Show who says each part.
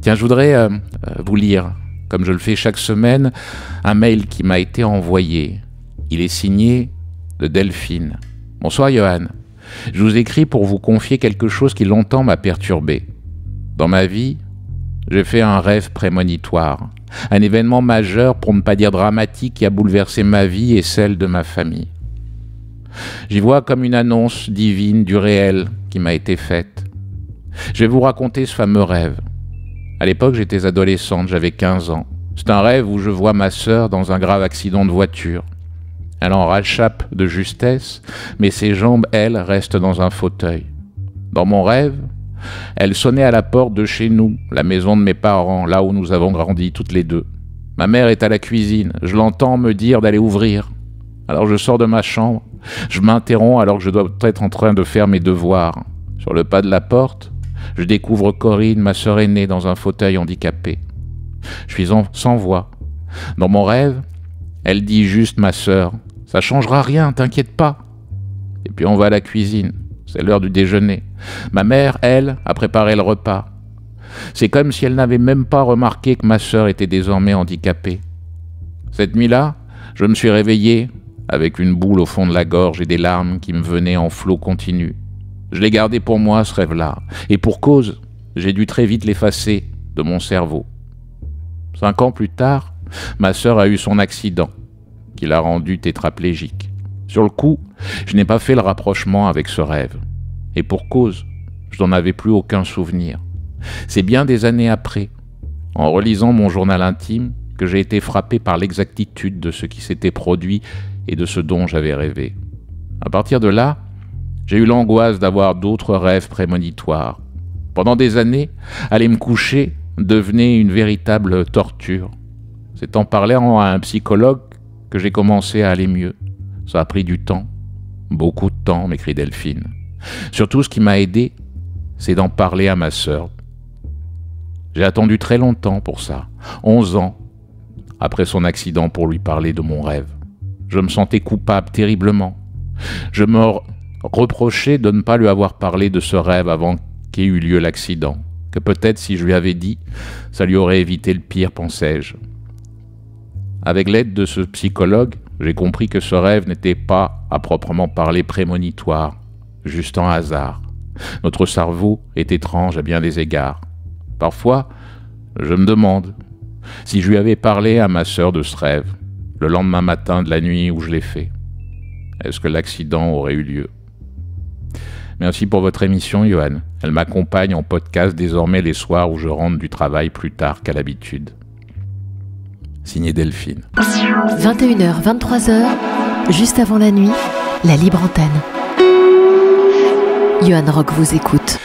Speaker 1: Tiens, je voudrais vous lire, comme je le fais chaque semaine, un mail qui m'a été envoyé. Il est signé de Delphine. Bonsoir Johan. Je vous écris pour vous confier quelque chose qui longtemps m'a perturbé. Dans ma vie, j'ai fait un rêve prémonitoire, un événement majeur, pour ne pas dire dramatique, qui a bouleversé ma vie et celle de ma famille. J'y vois comme une annonce divine du réel qui m'a été faite. Je vais vous raconter ce fameux rêve. À l'époque, j'étais adolescente, j'avais 15 ans. C'est un rêve où je vois ma sœur dans un grave accident de voiture. Elle en réchappe de justesse, mais ses jambes, elles, restent dans un fauteuil. Dans mon rêve, elle sonnait à la porte de chez nous, la maison de mes parents, là où nous avons grandi toutes les deux. Ma mère est à la cuisine, je l'entends me dire d'aller ouvrir. Alors je sors de ma chambre, je m'interromps alors que je dois être en train de faire mes devoirs. Sur le pas de la porte, je découvre Corinne, ma sœur aînée, dans un fauteuil handicapé. Je suis sans voix. Dans mon rêve, elle dit juste « ma sœur ». Ça changera rien, t'inquiète pas. Et puis on va à la cuisine. C'est l'heure du déjeuner. Ma mère, elle, a préparé le repas. C'est comme si elle n'avait même pas remarqué que ma sœur était désormais handicapée. Cette nuit-là, je me suis réveillé avec une boule au fond de la gorge et des larmes qui me venaient en flot continu. Je l'ai gardé pour moi, ce rêve-là. Et pour cause, j'ai dû très vite l'effacer de mon cerveau. 5 ans plus tard, ma sœur a eu son accident, qui l'a rendue tétraplégique. Sur le coup, je n'ai pas fait le rapprochement avec ce rêve. Et pour cause, je n'en avais plus aucun souvenir. C'est bien des années après, en relisant mon journal intime, que j'ai été frappé par l'exactitude de ce qui s'était produit et de ce dont j'avais rêvé. À partir de là, j'ai eu l'angoisse d'avoir d'autres rêves prémonitoires. Pendant des années, aller me coucher devenait une véritable torture. C'est en parlant à un psychologue que j'ai commencé à aller mieux. Ça a pris du temps, beaucoup de temps, m'écrit Delphine. Surtout, ce qui m'a aidé, c'est d'en parler à ma sœur. J'ai attendu très longtemps pour ça, 11 ans, après son accident, pour lui parler de mon rêve. Je me sentais coupable terriblement. Je me reprochais de ne pas lui avoir parlé de ce rêve avant qu'ait eu lieu l'accident, que peut-être si je lui avais dit, ça lui aurait évité le pire, pensais-je. Avec l'aide de ce psychologue, j'ai compris que ce rêve n'était pas, à proprement parler, prémonitoire, juste un hasard. Notre cerveau est étrange à bien des égards. Parfois, je me demande si je lui avais parlé à ma sœur de ce rêve, le lendemain matin de la nuit où je l'ai fait. Est-ce que l'accident aurait eu lieu? Merci pour votre émission, Johan. Elle m'accompagne en podcast désormais les soirs où je rentre du travail plus tard qu'à l'habitude. Signé Delphine.
Speaker 2: 21h, 23h, juste avant la nuit, la libre antenne. Johan Rock vous écoute.